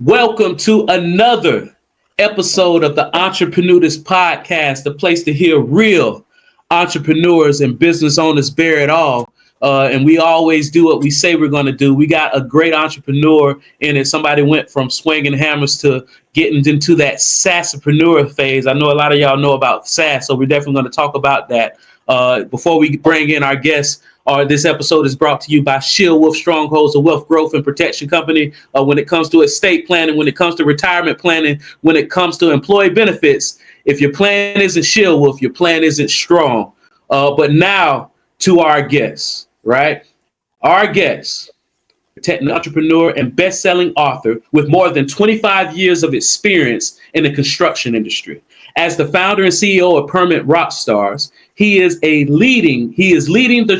Welcome to another episode of the Entrepenudist Podcast, the place to hear real entrepreneurs and business owners bear it all. And we always do what we say we're going to do. We got a great entrepreneur in it. Somebody went from swinging hammers to getting into that SaaSpreneur phase. I know a lot of y'all know about SaaS, so we're definitely going to talk about that. Before we bring in our guests, this episode is brought to you by Shield Wolf Strongholds, a wealth growth and protection company. When it comes to estate planning, when it comes to retirement planning, when it comes to employee benefits, if your plan isn't Shield Wolf, your plan isn't strong. But now to our guests, right? Our guest, technical entrepreneur and best-selling author with more than 25 years of experience in the construction industry. As the founder and CEO of Permit Rockstars, he is leading the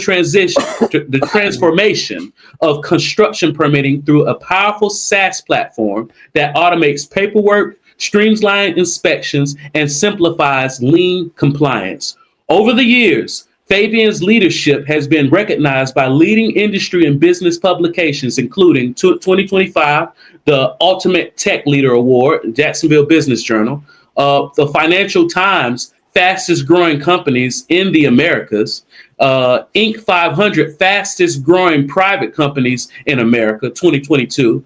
transformation of construction permitting through a powerful SaaS platform that automates paperwork, streamlines inspections, and simplifies lien compliance. Over the years, Fabian's leadership has been recognized by leading industry and business publications, including 2025, the Ultimate Tech Leader Award, Jacksonville Business Journal, the Financial Times fastest growing companies in the Americas, Inc. 500 fastest growing private companies in America, 2022,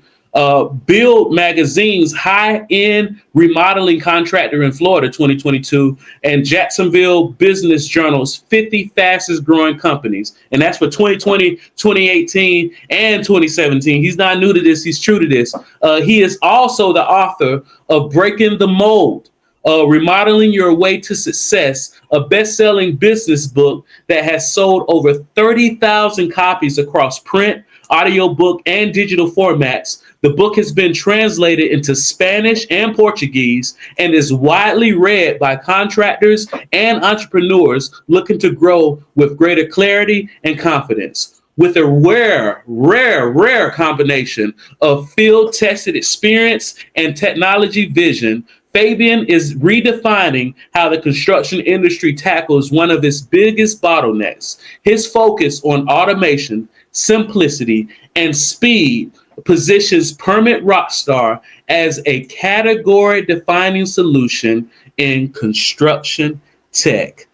Build Magazine's high-end remodeling contractor in Florida, 2022, and Jacksonville Business Journal's 50 fastest growing companies. And that's for 2020, 2018, and 2017. He's not new to this. He's true to this. He is also the author of Breaking the Mold, Remodeling Your Way to Success, a best-selling business book that has sold over 30,000 copies across print, audiobook, and digital formats. The book has been translated into Spanish and Portuguese and is widely read by contractors and entrepreneurs looking to grow with greater clarity and confidence. With a rare combination of field-tested experience and technology vision, Fabian is redefining how the construction industry tackles one of its biggest bottlenecks. His focus on automation, simplicity, and speed positions Permit Rockstar as a category-defining solution in construction tech.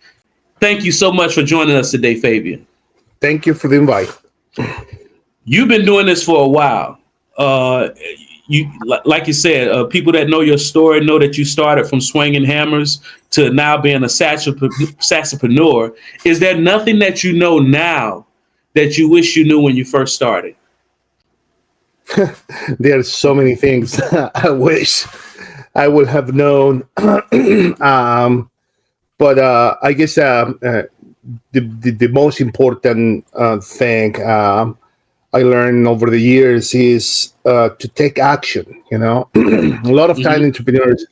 Thank you so much for joining us today, Fabian. Thank you for the invite. You've been doing this for a while. Like you said, people that know your story know that you started from swinging hammers to now being a SaaSpreneur. Is there nothing that you know now that you wish you knew when you first started? There are so many things I wish I would have known. But I guess the most important thing I learned over the years is to take action. You know, a lot of time entrepreneurs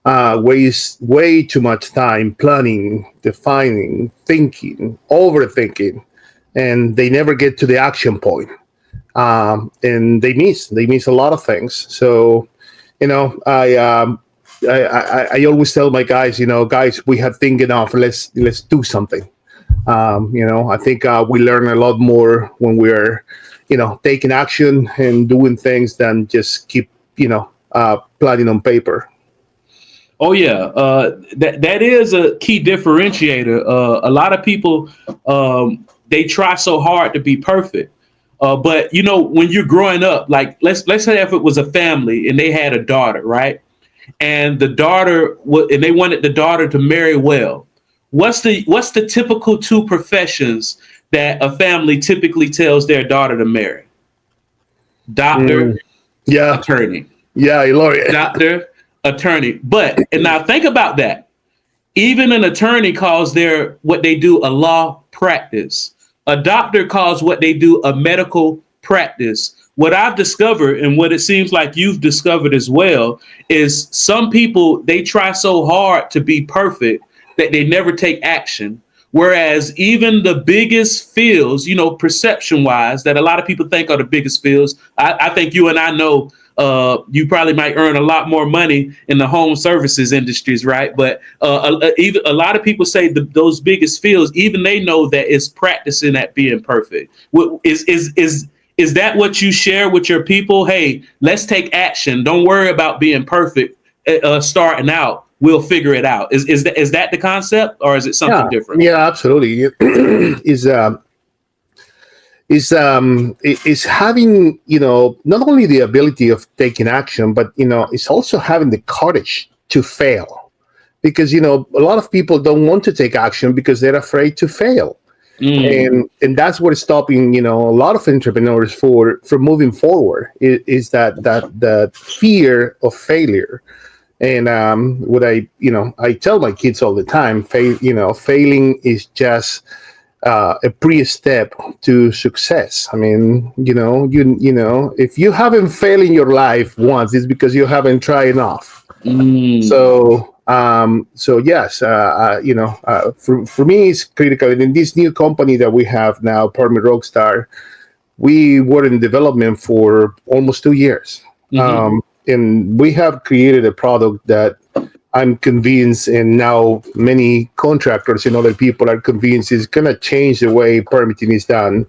waste way too much time planning, defining, thinking, overthinking, and they never get to the action point. And they miss a lot of things. So, you know, I always tell my guys, guys, we have think enough. Let's do something. I think we learn a lot more when we're, taking action and doing things than just keep, plotting on paper. Oh yeah, that is a key differentiator. A lot of people they try so hard to be perfect. But when you're growing up, like let's say if it was a family and they had a daughter, right? And the daughter and they wanted the daughter to marry well. What's the typical two professions that a family typically tells their daughter to marry? Doctor, attorney. Yeah, lawyer. Doctor, attorney. And now think about that. Even an attorney calls what they do a law practice. A doctor calls what they do a medical practice. What I've discovered, and what it seems like you've discovered as well, is some people, they try so hard to be perfect that they never take action. Whereas even the biggest fields, perception-wise, that a lot of people think are the biggest fields, I think you and I know you probably might earn a lot more money in the home services industries, right? But even a lot of people say those biggest fields, even they know that it's practicing at being perfect. Is Is that what you share with your people? Hey, let's take action. Don't worry about being perfect starting out. We'll figure it out. Is that the concept, or is it something different? Yeah, absolutely. is having, not only the ability of taking action, but, it's also having the courage to fail. Because, a lot of people don't want to take action because they're afraid to fail. And that's what's stopping, a lot of entrepreneurs from moving forward is that fear of failure. And what I tell my kids all the time, failing is just a pre-step to success. I mean, if you haven't failed in your life once, it's because you haven't tried enough. So yes, for me, it's critical. And in this new company that we have now, Permit Rockstar, we were in development for almost 2 years. And we have created a product that I'm convinced, and now many contractors and other people are convinced, is going to change the way permitting is done.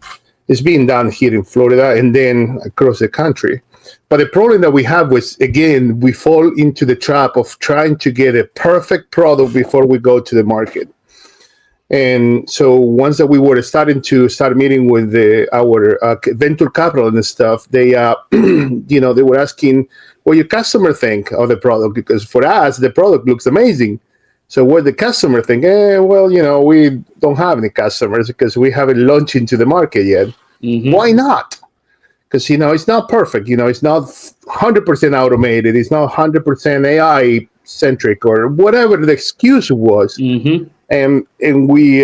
It's being done here in Florida and then across the country. But the problem that we have was, again, we fall into the trap of trying to get a perfect product before we go to the market. And so once that we were starting to meeting with our venture capital and stuff, they they were asking, what your customer think of the product? Because for us, the product looks amazing. So what the customer think? We don't have any customers because we haven't launched into the market yet. Why not? Because, it's not perfect. It's not 100% automated. It's not 100% AI centric or whatever the excuse was. And we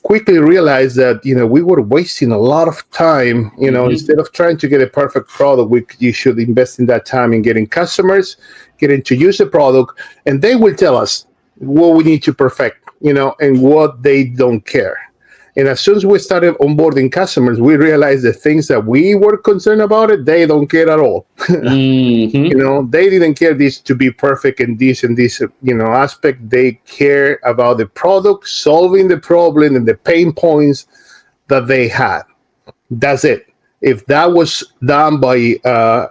quickly realized that, we were wasting a lot of time, instead of trying to get a perfect product, you should invest in that time in getting customers, getting to use the product, and they will tell us what we need to perfect, and what they don't care. And as soon as we started onboarding customers, we realized the things that we were concerned about they don't care at all. They didn't care this to be perfect in this aspect. They care about the product, solving the problem and the pain points that they had. That's it. If that was done by, a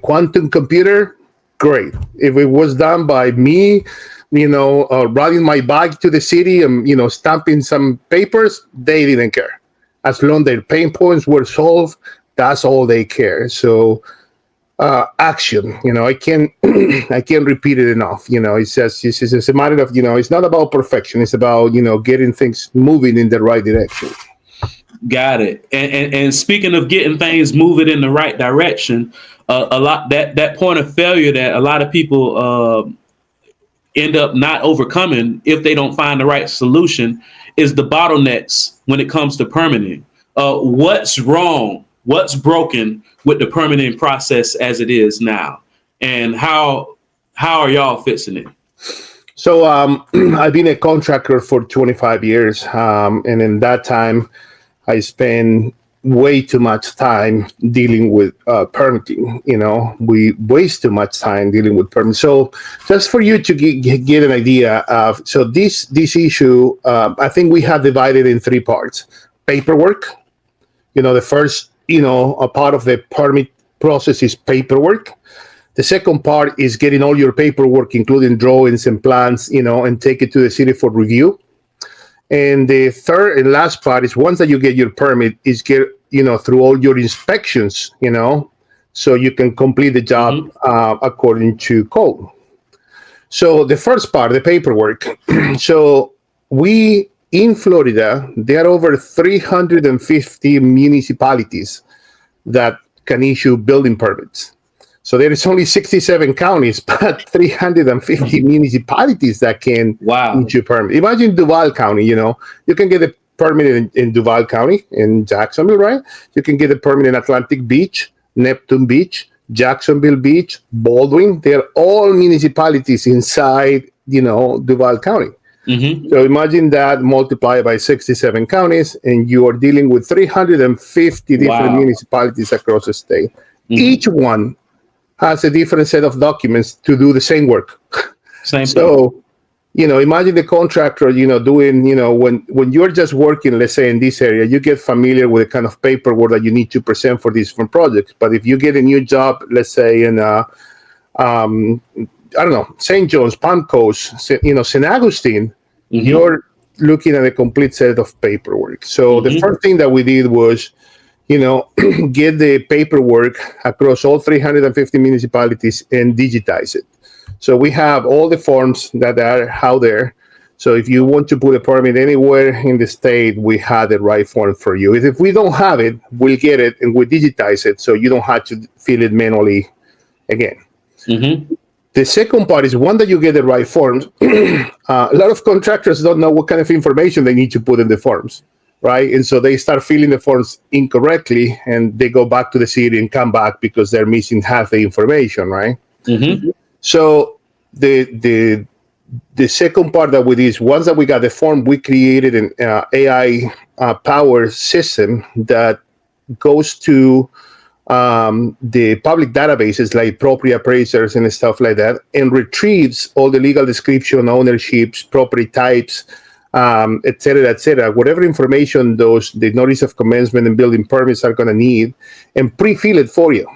quantum computer, great. If it was done by me, riding my bike to the city and, stamping some papers, they didn't care. As long as their pain points were solved, that's all they care. So action, I can't repeat it enough. It's just a matter of, it's not about perfection. It's about, getting things moving in the right direction. Got it. And speaking of getting things moving in the right direction, a lot that point of failure that a lot of people end up not overcoming if they don't find the right solution is the bottlenecks when it comes to permitting. What's wrong? What's broken with the permitting process as it is now? And how are y'all fixing it? So I've been a contractor for 25 years. And in that time, I spent way too much time dealing with permitting. We waste too much time dealing with permits. So just for you to get an idea of, so this issue, I think we have divided in 3 parts. Paperwork, the first, a part of the permit process is paperwork. The second part is getting all your paperwork, including drawings and plans, and take it to the city for review. And the third and last part is once that you get your permit, is get through all your inspections, so you can complete the job according to code. So the first part, the paperwork. So we in Florida, there are over 350 municipalities that can issue building permits. So there is only 67 counties, but 350 municipalities that can issue permit. Imagine Duval County, you can get a permit in Duval County, in Jacksonville, right? You can get a permit in Atlantic Beach, Neptune Beach, Jacksonville Beach, Baldwin. They're all municipalities inside, Duval County. So imagine that multiplied by 67 counties, and you are dealing with 350 different municipalities across the state. Each one has a different set of documents to do the same work. Same so, imagine the contractor, doing, when you're just working, let's say in this area, you get familiar with the kind of paperwork that you need to present for these different projects. But if you get a new job, let's say in, I don't know, St. John's, Palm Coast, St. Augustine, you're looking at a complete set of paperwork. So the first thing that we did was, get the paperwork across all 350 municipalities and digitize it. So we have all the forms that are out there. So if you want to put a permit anywhere in the state, we have the right form for you. If we don't have it, we'll get it and we'll digitize it so you don't have to fill it manually again. The second part is one that you get the right forms. A lot of contractors don't know what kind of information they need to put in the forms, right? And so they start filling the forms incorrectly and they go back to the city and come back because they're missing half the information, right? So the second part that we did is once that we got the form, we created an AI powered system that goes to the public databases like property appraisers and stuff like that, and retrieves all the legal description, ownerships, property types, et cetera, whatever information the notice of commencement and building permits are going to need, and pre-fill it for you.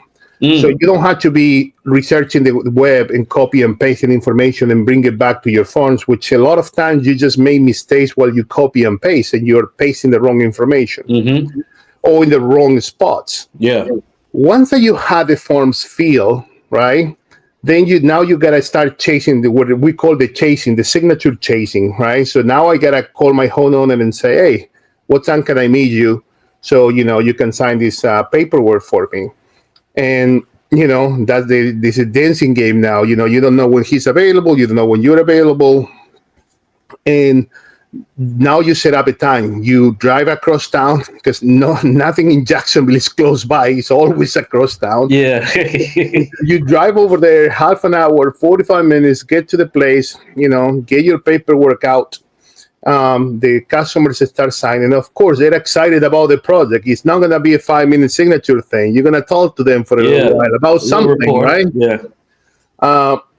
So you don't have to be researching the web and copy and pasting information and bring it back to your forms, which a lot of times you just make mistakes while you copy and paste and you're pasting the wrong information or in the wrong spots. Once that you have the forms filled, right, then you got to start chasing what we call the signature chasing, right? So now I got to call my homeowner and say, hey, what time can I meet you? So, you can sign this paperwork for me. And, that's this is a dancing game now. You don't know when he's available. You don't know when you're available. And now you set up a time. You drive across town because nothing in Jacksonville is close by. It's always across town. You drive over there, half an hour, 45 minutes, get to the place, get your paperwork out. The customers start signing. Of course, they're excited about the project. It's not going to be a 5-minute signature thing. You're going to talk to them for a little while about something, right?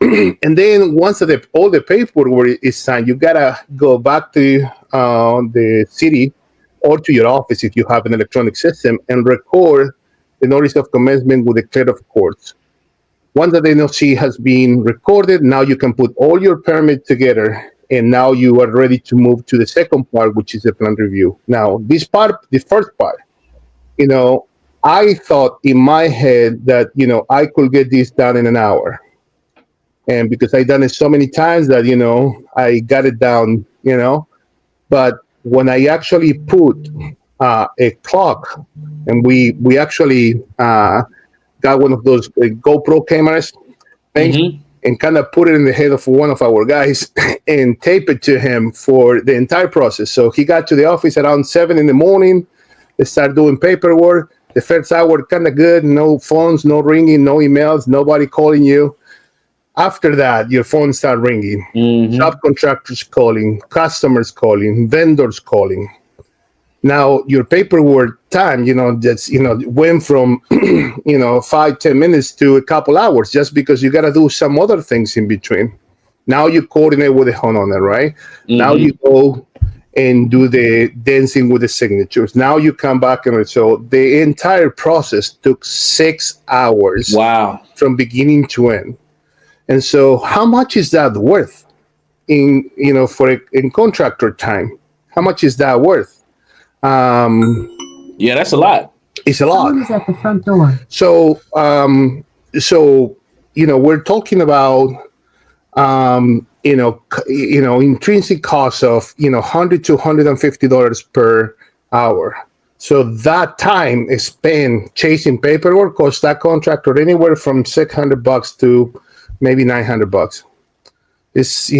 And then once all the paperwork is signed, you got to go back to the city or to your office if you have an electronic system and record the notice of commencement with the clerk of courts. Once that NOC has been recorded, now you can put all your permits together. And now you are ready to move to the second part, which is the plan review. Now, the first part, I thought in my head that, I could get this done in an hour. And because I've done it so many times that, I got it down, But when I actually put a clock, and we actually got one of those GoPro cameras, and kind of put it in the head of one of our guys and tape it to him for the entire process. So he got to the office around 7 a.m. They start doing paperwork. The first hour kind of good, no phones, no ringing, no emails, nobody calling you. After that, your phone start ringing. Subcontractors calling, customers calling, vendors calling. Now your paperwork time, went from 5-10 minutes to a couple hours just because you got to do some other things in between. Now you coordinate with the homeowner, right? Now you go and do the dancing with the signatures. Now you come back and so the entire process took 6 hours. Wow! From beginning to end. And so, how much is that worth in contractor time? How much is that worth? That's a lot. It's a lot. Who's at the front door? So, we're talking about, intrinsic costs of, $100 to $150 per hour. So that time is spent chasing paperwork costs that contractor anywhere from $600 to maybe $900. It's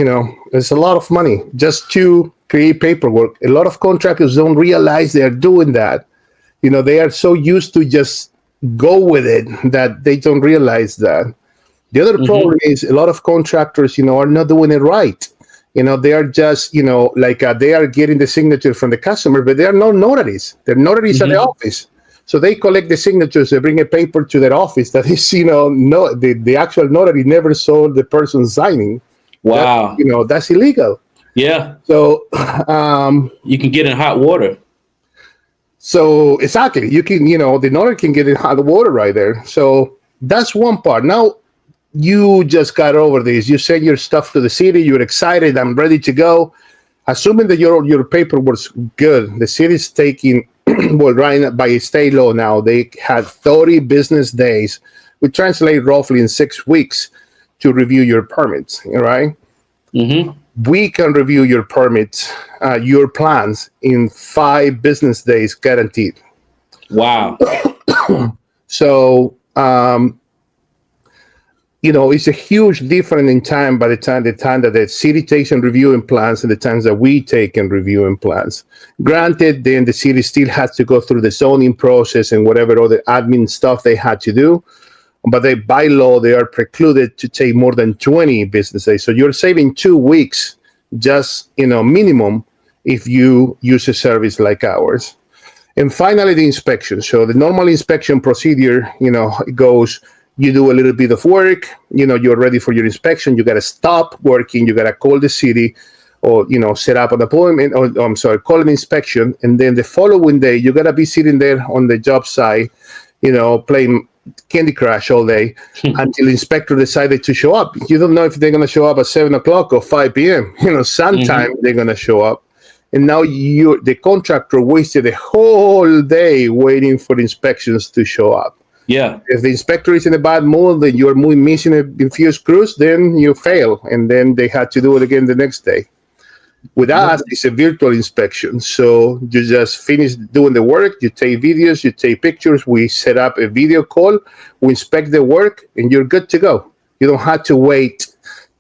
a lot of money just to create paperwork. A lot of contractors don't realize they're doing that. They are so used to just go with it that they don't realize that. The other problem is a lot of contractors, are not doing it right. They are just, they are getting the signature from the customer, but they are not notaries. They're notaries at the office. So they collect the signatures, they bring a paper to their office that is, the actual notary never saw the person signing. Wow. That's illegal. Yeah. So you can get in hot water. So exactly, you can, the notary can get in hot water right there. So that's one part. Now you just got over this. You send your stuff to the city. You're excited. I'm ready to go. Assuming that your paperwork's good, the city's taking, well, right by state law now, they have 30 business days. We translate roughly in 6 weeks to review your permits, right? Mm-hmm. We can review your permits, your plans in 5 business days guaranteed. Wow. So, it's a huge difference in time by the time that the city takes and reviewing plans and the times that we take and reviewing plans. Granted, then the city still has to go through the zoning process and whatever other admin stuff they had to do. But by law, they are precluded to take more than 20 business days. So you're saving 2 weeks, just minimum, if you use a service like ours. And finally, the inspection. So the normal inspection procedure, it goes. You do a little bit of work. You're ready for your inspection. You got to stop working. You got to call the city, or set up an appointment. Or call an inspection, and then the following day you got to be sitting there on the job site, playing Candy Crush all day until the inspector decided to show up. You don't know if they're going to show up at 7 o'clock or 5 p.m. Sometime they're going to show up. And now the contractor wasted a whole day waiting for the inspections to show up. Yeah. If the inspector is in a bad mood, then you're missing a few screws, then you fail. And then they had to do it again the next day. With us, it's a virtual inspection. So you just finish doing the work, you take videos, you take pictures, we set up a video call, we inspect the work, and you're good to go. You don't have to wait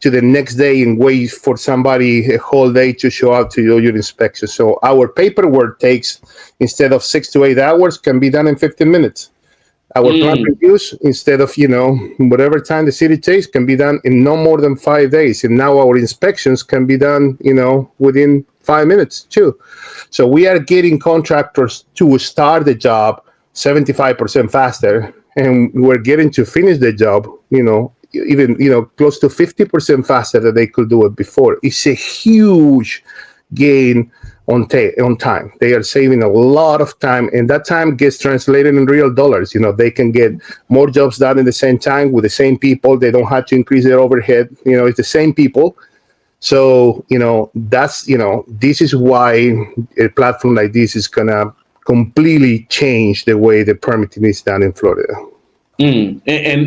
to the next day and wait for somebody a whole day to show up to do your inspection. So our paperwork takes, instead of 6 to 8 hours, can be done in 15 minutes. Our plan reviews, instead of, whatever time the city takes, can be done in no more than 5 days. And now our inspections can be done, within 5 minutes too. So we are getting contractors to start the job 75% faster. And we're getting to finish the job, even, close to 50% faster than they could do it before. It's a huge gain on time. They are saving a lot of time, and that time gets translated in real dollars. They can get more jobs done in the same time with the same people. They don't have to increase their overhead. It's the same people. So, that's, this is why a platform like this is going to completely change the way the permitting is done in Florida. And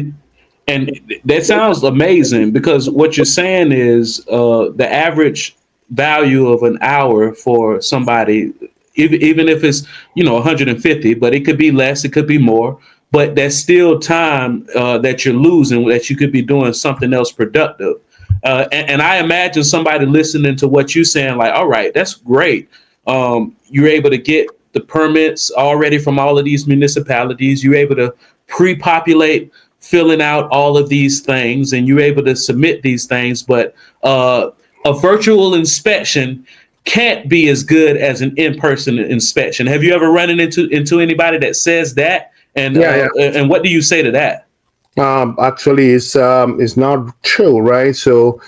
that sounds amazing, because what you're saying is the average value of an hour for somebody, even if it's 150, but it could be less, it could be more, but that's still time that you're losing, that you could be doing something else productive. And I imagine somebody listening to what you're saying, like, all right, that's great. You're able to get the permits already from all of these municipalities. You're able to pre-populate, filling out all of these things, and you're able to submit these things, but a virtual inspection can't be as good as an in-person inspection. Have you ever run into anybody that says that? And and what do you say to that? Actually, it's not true, right? So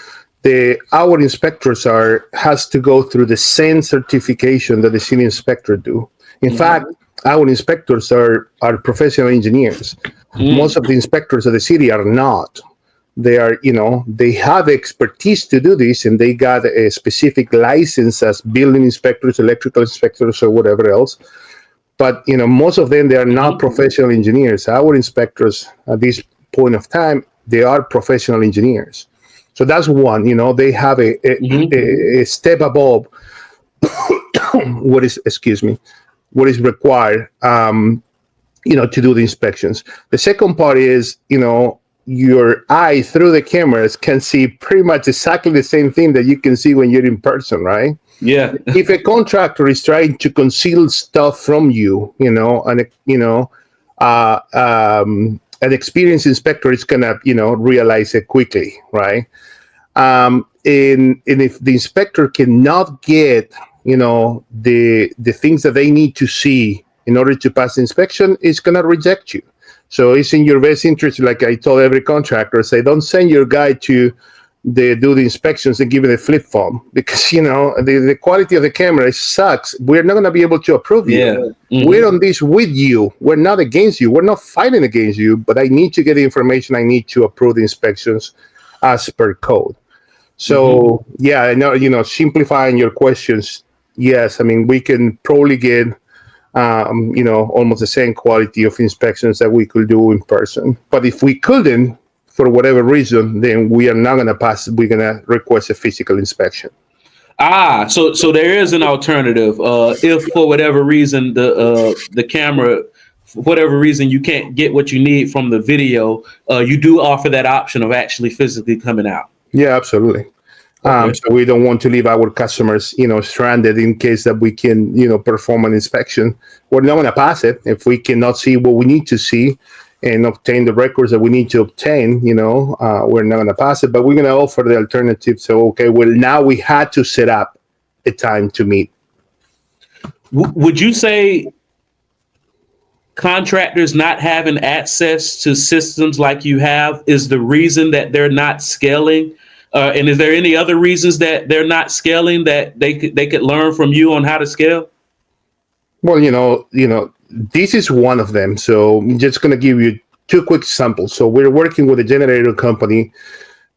our inspectors has to go through the same certification that the city inspector do. In fact, our inspectors are professional engineers. Most of the inspectors of the city are not. They are, they have expertise to do this, and they got a specific license as building inspectors, electrical inspectors, or whatever else. But, most of them, they are not professional engineers. Our inspectors at this point of time, they are professional engineers. So that's one, they have a step above what is required, to do the inspections. The second part is, your eye through the cameras can see pretty much exactly the same thing that you can see when you're in person, right? Yeah. If a contractor is trying to conceal stuff from you, an experienced inspector is gonna, realize it quickly, right? And if the inspector cannot get, the things that they need to see in order to pass the inspection, it's gonna reject you. So it's in your best interest, like I told every contractor, say, don't send your guy to they do the inspections and give it a flip phone because, the quality of the camera sucks. We're not going to be able to approve you. Mm-hmm. We're on this with you. We're not against you. We're not fighting against you, but I need to get the information. I need to approve the inspections as per code. So, I know, simplifying your questions. Yes, I mean, we can probably get, almost the same quality of inspections that we could do in person. But if we couldn't, for whatever reason, then we are not going to pass. We're going to request a physical inspection. So there is an alternative. If for whatever reason the camera, for whatever reason you can't get what you need from the video, you do offer that option of actually physically coming out. Yeah, absolutely. Okay. So we don't want to leave our customers, stranded in case that we can, perform an inspection. We're not going to pass it if we cannot see what we need to see and obtain the records that we need to obtain. We're not going to pass it, but we're going to offer the alternative. So, okay, well, now we had to set up a time to meet. Would you say contractors not having access to systems like you have is the reason that they're not scaling? And is there any other reasons that they're not scaling that they could learn from you on how to scale? Well, this is one of them. So I'm just going to give you two quick samples. So we're working with a generator company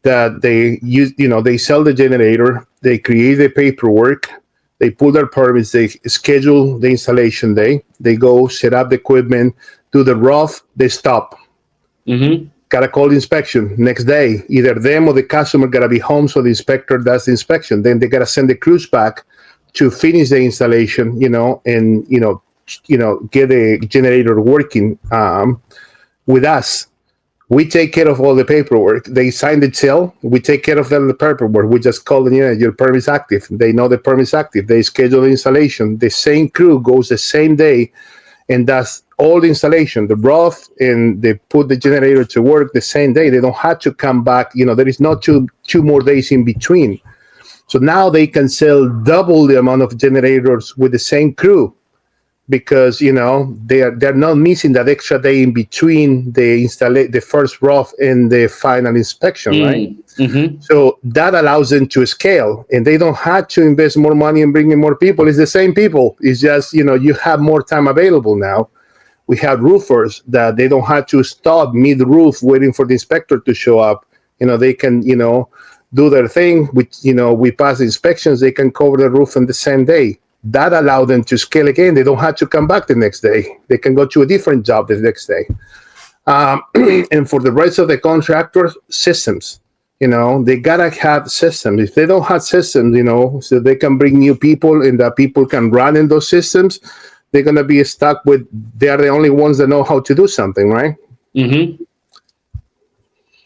that they use, they sell the generator, they create the paperwork, they pull their permits, they schedule the installation day, they go set up the equipment, do the rough, they stop. Mm-hmm. Got to call the inspection next day. Either them or the customer got to be home, so the inspector does the inspection. Then they got to send the crews back to finish the installation, and get the generator working with us. We take care of all the paperwork. They sign the sale. We take care of them the paperwork. We just call them, your permit's active. They know the permit's active. They schedule the installation. The same crew goes the same day and does all the installation, the rough, and they put the generator to work the same day. They don't have to come back. There is not two more days in between. So now they can sell double the amount of generators with the same crew because, they're not missing that extra day in between the first rough and the final inspection, right? Mm-hmm. So that allows them to scale, and they don't have to invest more money and bring in more people. It's the same people. It's just, you have more time available now. We have roofers that they don't have to stop mid-roof waiting for the inspector to show up. They can, do their thing. We pass the inspections. They can cover the roof on the same day. That allowed them to scale again. They don't have to come back the next day. They can go to a different job the next day. And for the rest of the contractors, systems. They gotta have systems. If they don't have systems, so they can bring new people and that people can run in those systems, they're going to be stuck with, they are the only ones that know how to do something, right? Mm-hmm.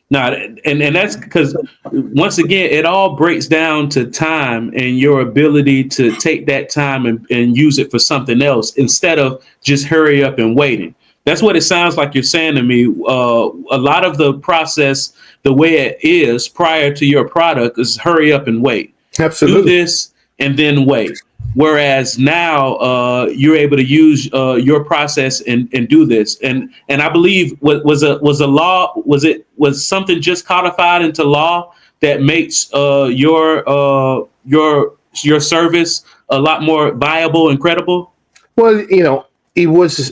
No, and that's because, once again, it all breaks down to time and your ability to take that time and use it for something else instead of just hurry up and waiting. That's what it sounds like you're saying to me. A lot of the process, the way it is prior to your product, is hurry up and wait. Absolutely. Do this and then wait. Whereas now you're able to use your process and do this, and I believe was something just codified into law that makes your service a lot more viable and credible. Well, it was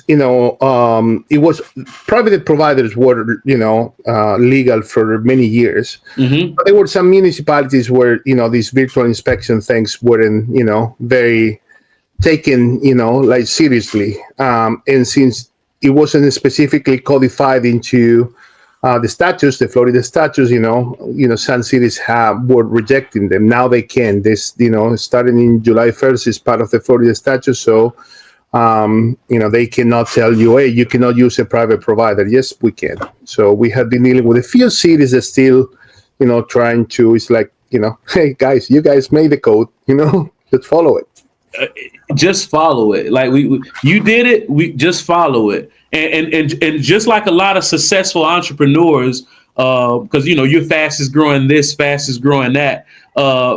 private providers were legal for many years. Mm-hmm. But there were some municipalities where these virtual inspection things weren't very taken like seriously, and since it wasn't specifically codified into the statutes, the Florida statutes, some cities were rejecting them. Now they can. This starting in July 1st is part of the Florida statute, so. They cannot tell you, hey, you cannot use a private provider. Yes, we can. So we have been dealing with a few cities that still, trying to, it's like, hey, guys, you guys made the code, let's follow it. Just follow it. Like you did it, we just follow it. And just like a lot of successful entrepreneurs, because, you're fastest growing this, fastest growing that.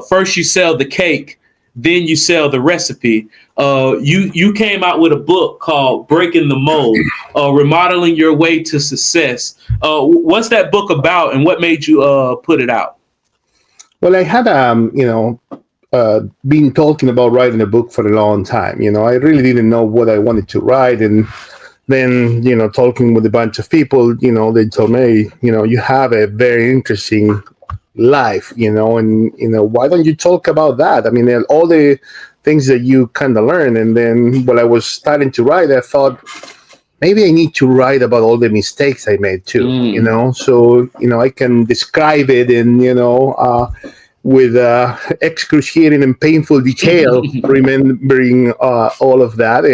First you sell the cake, then you sell the recipe. You came out with a book called Breaking the Mold, Remodeling Your Way to Success. What's that book about and what made you put it out? Well, I had, been talking about writing a book for a long time. I really didn't know what I wanted to write. And then, talking with a bunch of people, they told me, you have a very interesting life, and, why don't you talk about that? I mean, all the things that you kind of learn. And then when I was starting to write, I thought, maybe I need to write about all the mistakes I made too, so, I can describe it and, with excruciating and painful detail, remembering all of that.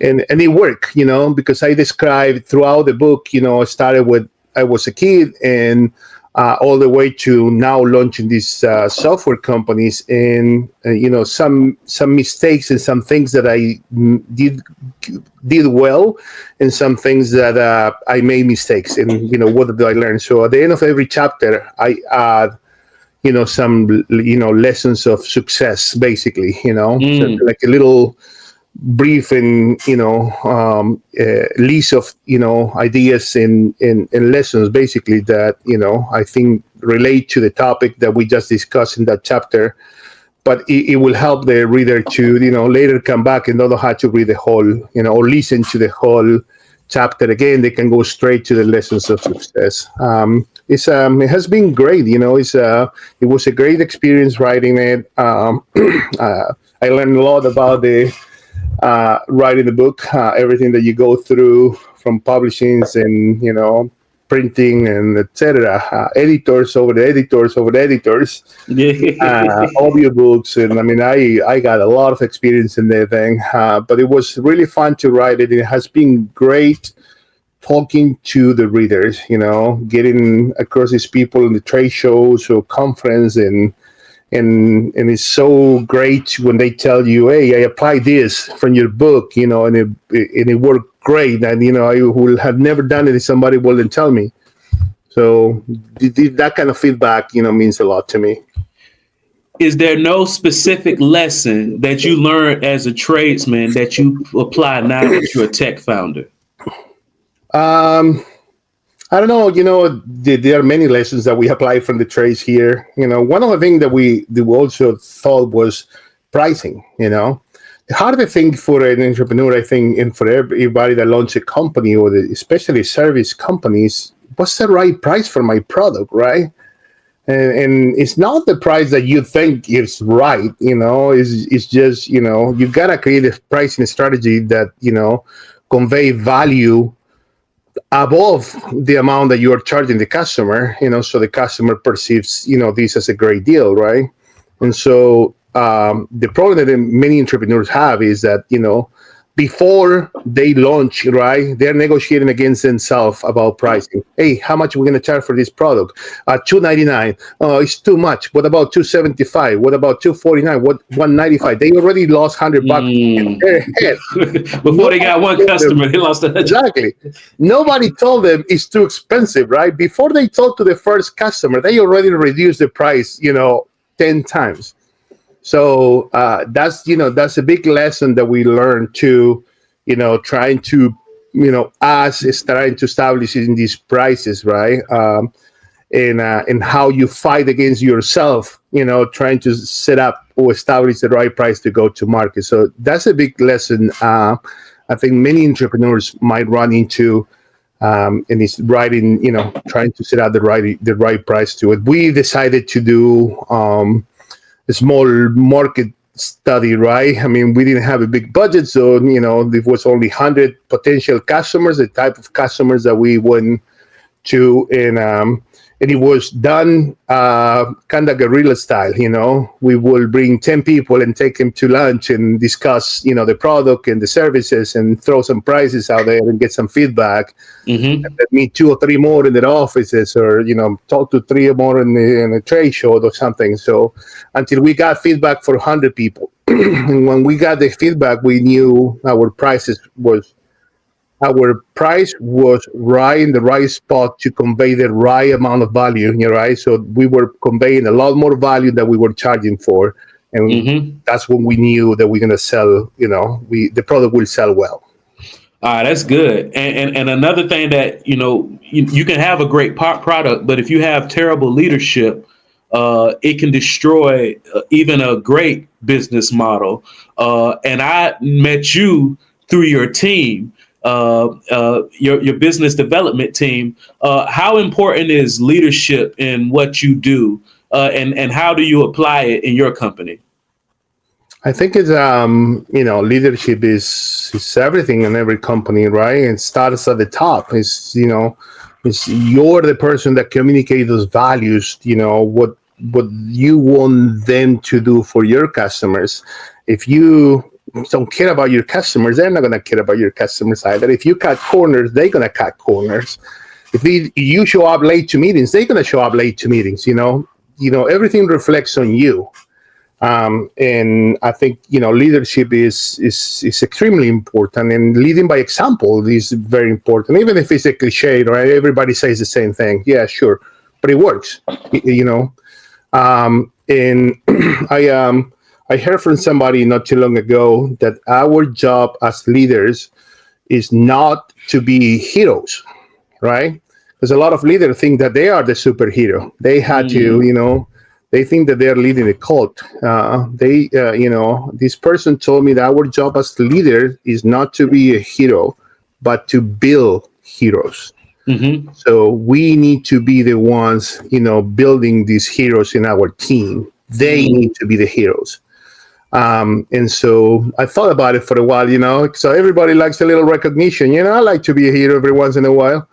And it worked, because I described throughout the book, I started with, I was a kid and all the way to now launching these software companies, and some mistakes and some things that I did well, and some things that I made mistakes, and what did I learn? So at the end of every chapter, I add some lessons of success, basically, so like a little brief and list of ideas and lessons, basically, that I think relate to the topic that we just discussed in that chapter, but it will help the reader to later come back and not have to read the whole or listen to the whole chapter again. They can go straight to the lessons of success. It has been great. It was a great experience writing it. I learned a lot about the writing the book, everything that you go through from publishings and printing and etc. Editors over the editors, audiobooks, and I mean I got a lot of experience in that thing. But it was really fun to write it. It has been great talking to the readers, getting across these people in the trade shows or conference, and it's so great when they tell you, hey, I applied this from your book, and it worked great, and I would have never done it if somebody wouldn't tell me. So that kind of feedback means a lot to me. Is there no specific lesson that you learned as a tradesman that you apply now that you're a tech founder? I don't know, there are many lessons that we apply from the trades here. One of the things that we also thought was pricing. The harder thing for an entrepreneur, I think, and for everybody that launches a company, or especially service companies, what's the right price for my product, right? And it's not the price that you think is right, it's just, you got to create a pricing strategy that, convey value above the amount that you are charging the customer, so the customer perceives, this as a great deal, right? And so the problem that many entrepreneurs have is that, before they launch, right, they're negotiating against themselves about pricing. Hey, how much are we going to charge for this product? $299. Oh, it's too much. What about $275? What about $249? What $195? They already lost $100 in their head. Before they got one customer, they lost $100. Exactly. Nobody told them it's too expensive, right? Before they talk to the first customer, they already reduced the price, 10 times. So that's a big lesson that we learned too, trying to, us is trying to establish in these prices, right? And how you fight against yourself, trying to set up or establish the right price to go to market. So that's a big lesson. I think many entrepreneurs might run into, and it's writing, trying to set out the right price to it. We decided to do a small market study, right? I mean, we didn't have a big budget, so there was only 100 potential customers, the type of customers that we went to, and it was done kind of guerrilla style. We will bring 10 people and take them to lunch and discuss, the product and the services, and throw some prices out there and get some feedback. And then meet 2 or 3 more in their offices, or talk to 3 or more in a trade show or something. So until we got feedback for 100 people, and when we got the feedback, we knew our price was right in the right spot to convey the right amount of value, right? So we were conveying a lot more value than we were charging for, and that's when we knew that we're going to sell. The product will sell well. That's good. And another thing that you can have a great product, but if you have terrible leadership, it can destroy even a great business model. And I met you through your team, your business development team. How important is leadership in what you do, and how do you apply it in your company? I think it's leadership is everything in every company, right? It starts at the top. It's you're the person that communicates those values. What you want them to do for your customers. If you don't care about your customers, they're not going to care about your customers either. If you cut corners, they're going to cut corners. If you show up late to meetings, they're going to show up late to meetings. Everything reflects on you. And I think, leadership is extremely important, and leading by example is very important, even if it's a cliche, right? Everybody says the same thing. Yeah, sure. But it works, and I heard from somebody not too long ago that our job as leaders is not to be heroes, right? Because a lot of leaders think that they are the superhero. They had to, they think that they're leading a cult. This person told me that our job as leader is not to be a hero, but to build heroes. Mm-hmm. So we need to be the ones, building these heroes in our team. They need to be the heroes. And so I thought about it for a while, so everybody likes a little recognition. I like to be a hero every once in a while.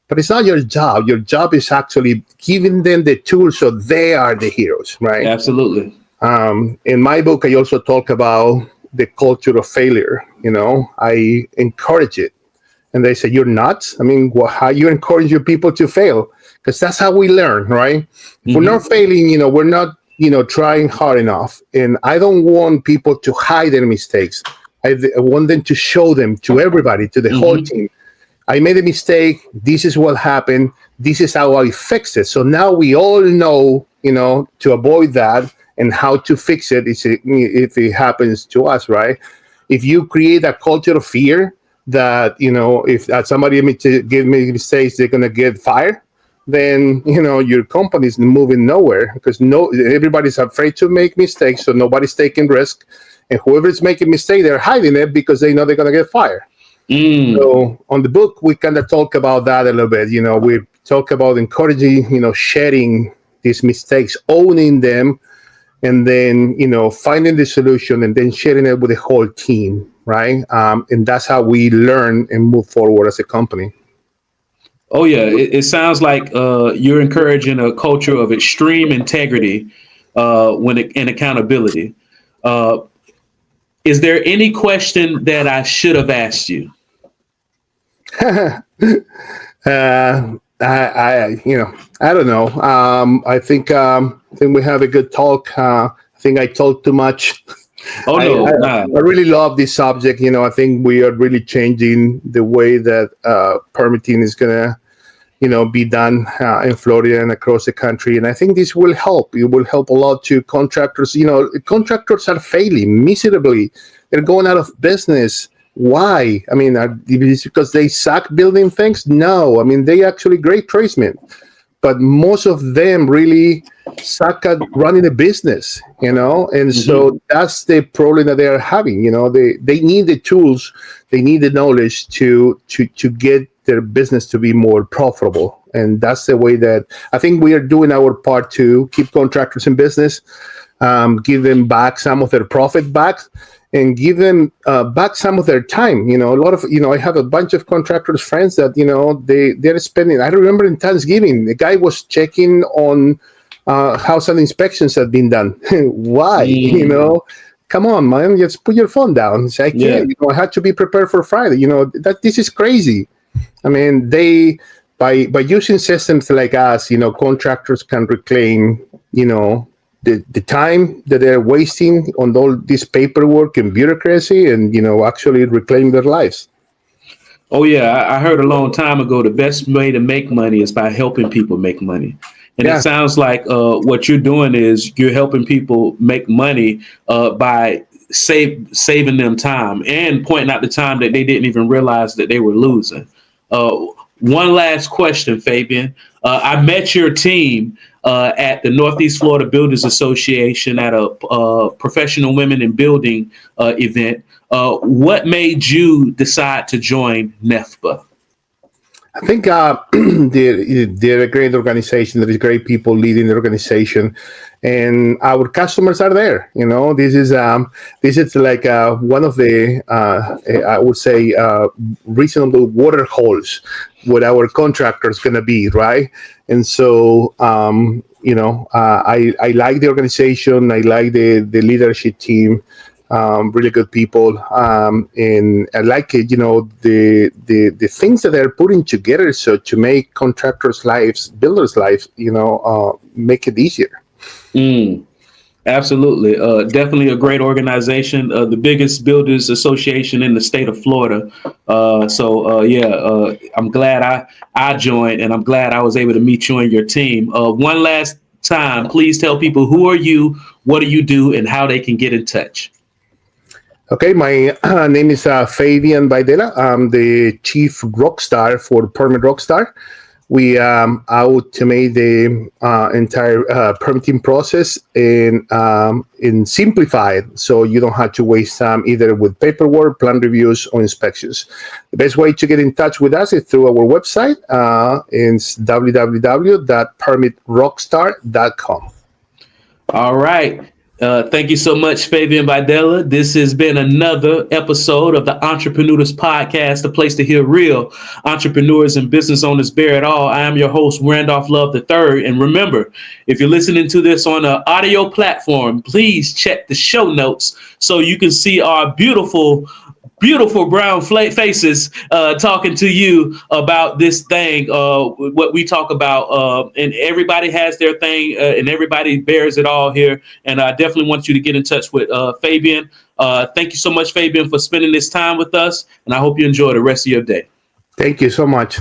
But it's not your job. Your job is actually giving them the tools so they are the heroes, right? Absolutely. In my book, I also talk about the culture of failure. I encourage it. And they say, you're nuts? I mean, how you encourage your people to fail? Because that's how we learn, right? If we're not failing, we're not, trying hard enough. And I don't want people to hide their mistakes. I want them to show them to everybody, to the whole team. I made a mistake. This is what happened. This is how I fixed it. So now we all know, to avoid that and how to fix it if it happens to us, right? If you create a culture of fear that, if somebody give me mistakes, they're going to get fired, then, your company is moving nowhere because everybody's afraid to make mistakes. So nobody's taking risk. And whoever's making mistakes, they're hiding it because they know they're going to get fired. So on the book, we kind of talk about that a little bit. We talk about encouraging, sharing these mistakes, owning them, and then, finding the solution and then sharing it with the whole team, right? And that's how we learn and move forward as a company. Oh, yeah. It sounds like you're encouraging a culture of extreme integrity and accountability. Is there any question that I should have asked you? I don't know. I think we have a good talk. I think I talk too much. Oh no! I really love this subject. I think we are really changing the way that permitting is gonna, be done in Florida and across the country. And I think this will help. It will help a lot to contractors. Contractors are failing miserably. They're going out of business. Why? I mean, is it because they suck building things? No. I mean, they actually great tradesmen, but most of them really suck at running a business, and so that's the problem that they are having. They need the tools, they need the knowledge to get their business to be more profitable. And that's the way that I think we are doing our part to keep contractors in business, give them back some of their profit back, and give them back some of their time. A lot of, I have a bunch of contractors friends that, they're spending, I remember in Thanksgiving, the guy was checking on how some inspections had been done. Why? Come on, man, just put your phone down. Say, I can't, I had to be prepared for Friday. That this is crazy. I mean, by using systems like us, contractors can reclaim, the time that they're wasting on all this paperwork and bureaucracy, and actually reclaim their lives. Oh yeah, I heard a long time ago the best way to make money is by helping people make money. And it sounds like what you're doing is you're helping people make money by saving them time and pointing out the time that they didn't even realize that they were losing. One last question, Fabian. I met your team at the Northeast Florida Builders Association at a professional women in building event. What made you decide to join NEFBA? I think they're a great organization. There is great people leading the organization, and our customers are there. This is like one of the I would say reasonable water holes where our contractors gonna be, right? And so I like the organization. I like the leadership team. Really good people, and I like it. The things that they're putting together so to make contractors' lives, builders' lives, make it easier. Absolutely, definitely a great organization, the biggest builders association in the state of Florida. I'm glad I joined, and I'm glad I was able to meet you and your team. One last time, please tell people who are you, what do you do, and how they can get in touch. Okay, my name is Fabian Videla. I'm the chief rockstar for Permit Rockstar. We automate the entire permitting process and simplify it so you don't have to waste time either with paperwork, plan reviews, or inspections. The best way to get in touch with us is through our website. It's www.permitrockstar.com. All right. Thank you so much, Fabian Videla. This has been another episode of the Entrepenudist Podcast, the place to hear real entrepreneurs and business owners bear it all. I am your host, Randolph Love III. And remember, if you're listening to this on an audio platform, please check the show notes so you can see our beautiful brown faces talking to you about this thing, what we talk about, and everybody has their thing, and everybody bears it all here. And I definitely want you to get in touch with Fabian. Thank you so much, Fabian, for spending this time with us, and I hope you enjoy the rest of your day. Thank you so much.